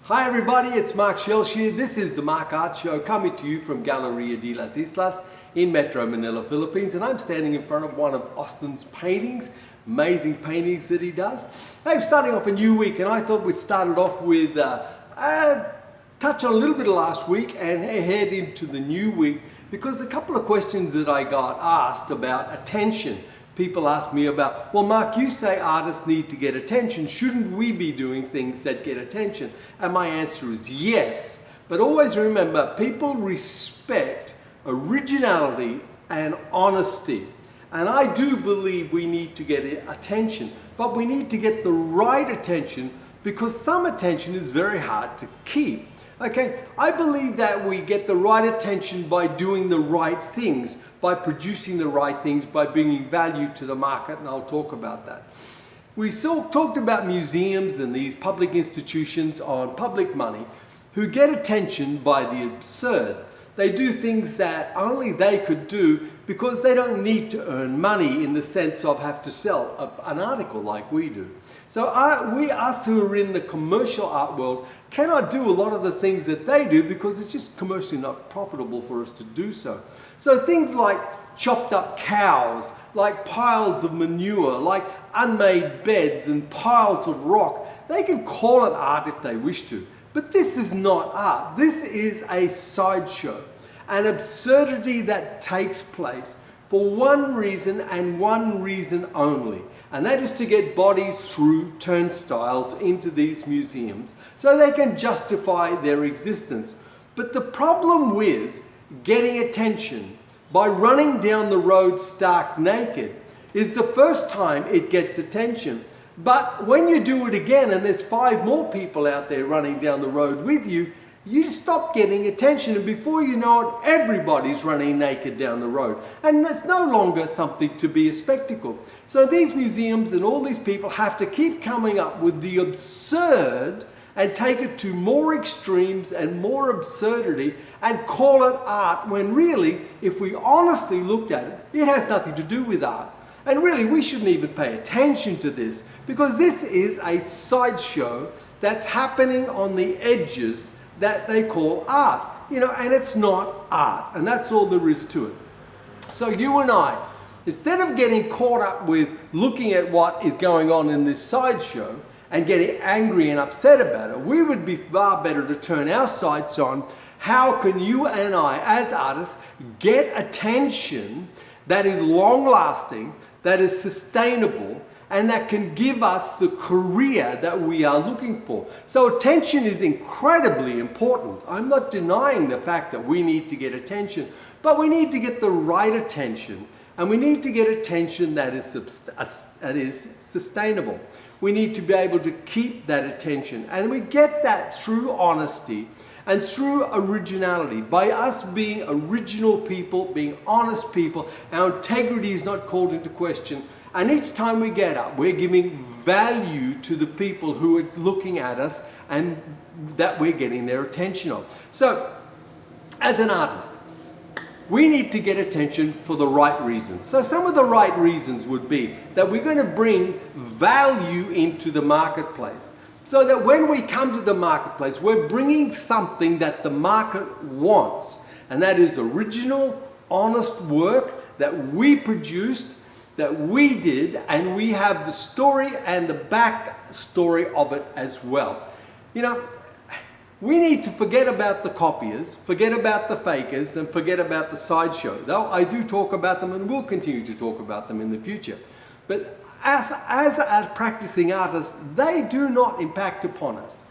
Hi everybody, it's Mark Shellshear. This is the Mark Art Show coming to you from Galleria de las Islas in Metro Manila, Philippines, and I'm standing in front of one of Austin's paintings, amazing paintings that he does. Hey, I'm starting off a new week and I thought we'd start it off with touch on a little bit of last week and head into the new week, because a couple of questions that I got asked about attention. People ask me about, well, Mark, you say artists need to get attention. Shouldn't we be doing things that get attention? And my answer is yes. But always remember, people respect originality and honesty. And I do believe we need to get attention, but we need to get the right attention, because some attention is very hard to keep. Okay, I believe that we get the right attention by doing the right things, by producing the right things, by bringing value to the market, and I'll talk about that. We still talked about museums and these public institutions on public money who get attention by the absurd. They do things that only they could do because they don't need to earn money in the sense of have to sell an article like we do. So us who are in the commercial art world cannot do a lot of the things that they do because it's just commercially not profitable for us to do so. So things like chopped up cows, like piles of manure, like unmade beds and piles of rock, they can call it art if they wish to. But this is not art. This is a sideshow, an absurdity that takes place for one reason and one reason only. And that is to get bodies through turnstiles into these museums so they can justify their existence. But the problem with getting attention by running down the road stark naked is the first time it gets attention. But when you do it again and there's 5 more people out there running down the road with you, you stop getting attention, and before you know it, everybody's running naked down the road. And it's no longer something to be a spectacle. So these museums and all these people have to keep coming up with the absurd and take it to more extremes and more absurdity and call it art, when really, if we honestly looked at it, it has nothing to do with art. And really, we shouldn't even pay attention to this, because this is a sideshow that's happening on the edges that they call art, and it's not art, and that's all there is to it. So you and I, instead of getting caught up with looking at what is going on in this sideshow and getting angry and upset about it, we would be far better to turn our sights on how can you and I, as artists, get attention that is long-lasting, that is sustainable, and that can give us the career that we are looking for. So attention is incredibly important. I'm not denying the fact that we need to get attention, but we need to get the right attention, and we need to get attention that is sustainable. We need to be able to keep that attention, and we get that through honesty and through originality. By us being original people, being honest people, our integrity is not called into question. And each time we get up, we're giving value to the people who are looking at us and that we're getting their attention on. So, as an artist, we need to get attention for the right reasons. So some of the right reasons would be that we're going to bring value into the marketplace, so that when we come to the marketplace, we're bringing something that the market wants. And that is original, honest work that we produced, that we did, and we have the story and the back story of it as well. We need to forget about the copiers, forget about the fakers, and forget about the sideshow. Though I do talk about them and will continue to talk about them in the future. But as practicing artists, they do not impact upon us.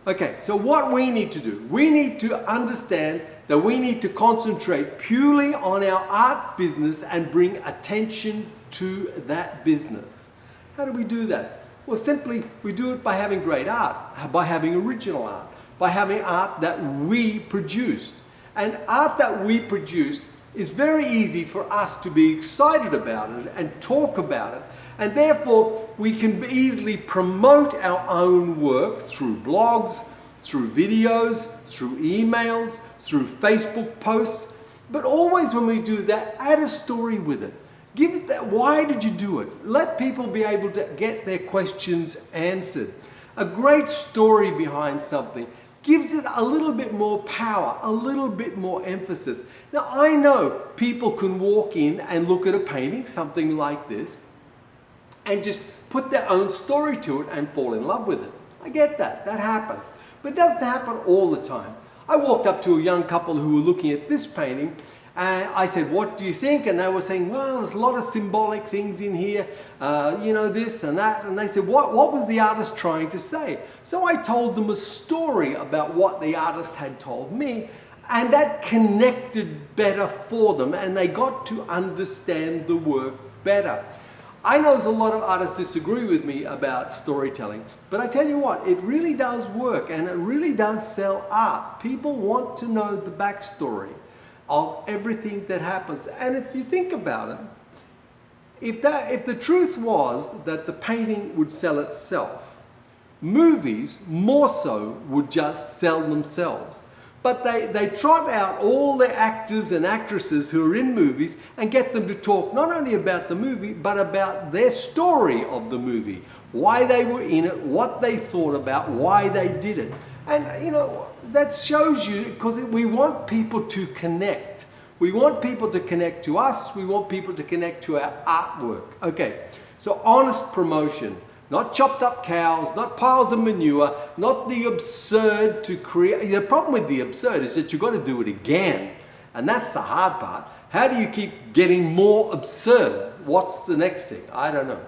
Okay, so what we need to do, we need to understand that we need to concentrate purely on our art business and bring attention to that business. How do we do that? Well, simply we do it by having great art, by having original art, by having art that we produced. And art that we produced is very easy for us to be excited about it and talk about it. And therefore, we can easily promote our own work through blogs, through videos, through emails, through Facebook posts. But always when we do that, add a story with it. Give it that, why did you do it? Let people be able to get their questions answered. A great story behind something gives it a little bit more power, a little bit more emphasis. Now, I know people can walk in and look at a painting, something like this, and just put their own story to it and fall in love with it. I get that, that happens. But it doesn't happen all the time. I walked up to a young couple who were looking at this painting, and I said, what do you think? And they were saying, well, there's a lot of symbolic things in here, you know, this and that. And they said, what was the artist trying to say? So I told them a story about what the artist had told me, and that connected better for them, and they got to understand the work better. I know there's a lot of artists disagree with me about storytelling, but I tell you what, it really does work, and it really does sell art. People want to know the backstory of everything that happens. And if you think about it, if the truth was that the painting would sell itself, movies more so would just sell themselves. But they trot out all the actors and actresses who are in movies and get them to talk not only about the movie, but about their story of the movie, why they were in it, what they thought about, why they did it. And you know, that shows you, because we want people to connect. We want people to connect to us. We want people to connect to our artwork. Okay, so honest promotion. Not chopped up cows, not piles of manure, not the absurd to create. The problem with the absurd is that you've got to do it again. And that's the hard part. How do you keep getting more absurd? What's the next thing? I don't know.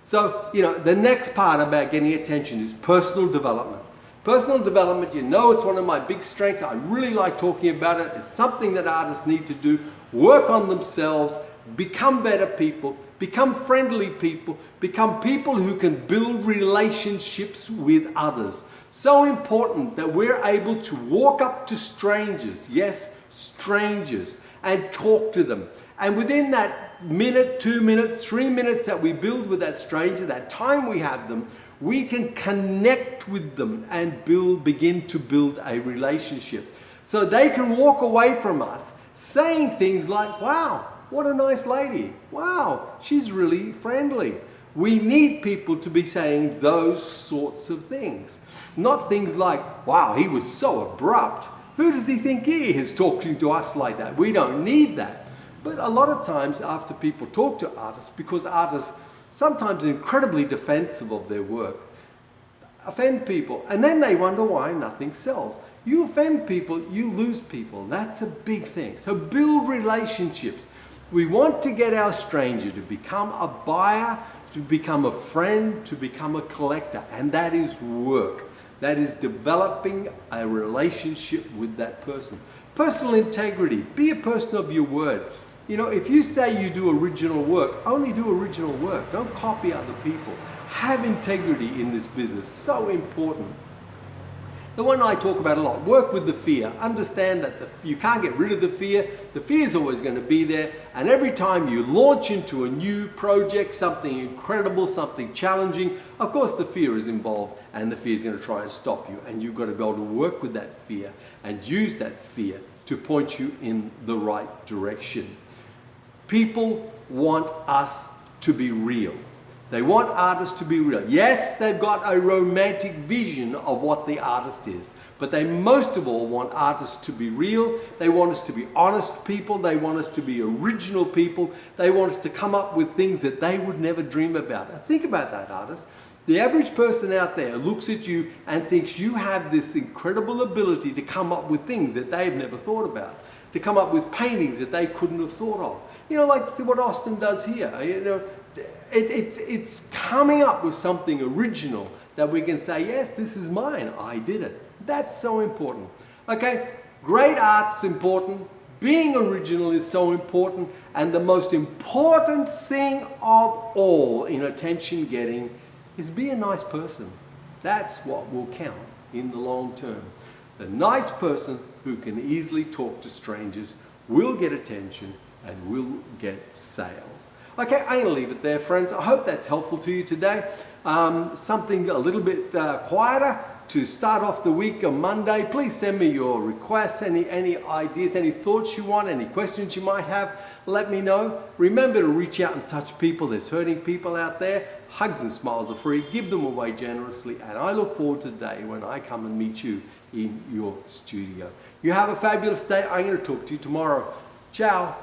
So, you know, the next part about getting attention is personal development. Personal development, you know, it's one of my big strengths. I really like talking about it. It's something that artists need to do. Work on themselves, become better people, become friendly people, become people who can build relationships with others. So important that we're able to walk up to strangers, yes, strangers, and talk to them. And within that minute, 2 minutes, 3 minutes that we build with that stranger, that time we have them, we can connect with them and begin to build a relationship. So they can walk away from us saying things like, wow, what a nice lady. Wow, she's really friendly. We need people to be saying those sorts of things. Not things like, wow, he was so abrupt. Who does he think he is talking to us like that? We don't need that. But a lot of times after people talk to artists, because artists sometimes are incredibly defensive of their work, offend people, and then they wonder why nothing sells. You offend people, you lose people. That's a big thing. So build relationships. We want to get our stranger to become a buyer, to become a friend, to become a collector, and that is work. That is developing a relationship with that person. Personal integrity. Be a person of your word. You know, if you say you do original work, only do original work. Don't copy other people. Have integrity in this business. So important. The one I talk about a lot, work with the fear. Understand that you can't get rid of the fear. The fear is always going to be there. And every time you launch into a new project, something incredible, something challenging, of course the fear is involved, and the fear is going to try and stop you. And you've got to be able to work with that fear and use that fear to point you in the right direction. People want us to be real. They want artists to be real. Yes, they've got a romantic vision of what the artist is, but they most of all want artists to be real. They want us to be honest people. They want us to be original people. They want us to come up with things that they would never dream about. Now think about that, artist. The average person out there looks at you and thinks you have this incredible ability to come up with things that they've never thought about, to come up with paintings that they couldn't have thought of. You know, like what Austin does here. You know, it's coming up with something original that we can say, yes, this is mine, I did it. That's so important. Okay, great art's important, being original is so important, and the most important thing of all in attention getting is be a nice person. That's what will count in the long term. The nice person who can easily talk to strangers will get attention and will get sales. Okay, I'm going to leave it there, friends. I hope that's helpful to you today. Something a little bit quieter, to start off the week on Monday. Please send me your requests, any ideas, any thoughts you want, any questions you might have. Let me know. Remember to reach out and touch people. There's hurting people out there. Hugs and smiles are free. Give them away generously. And I look forward to the day when I come and meet you in your studio. You have a fabulous day. I'm going to talk to you tomorrow. Ciao.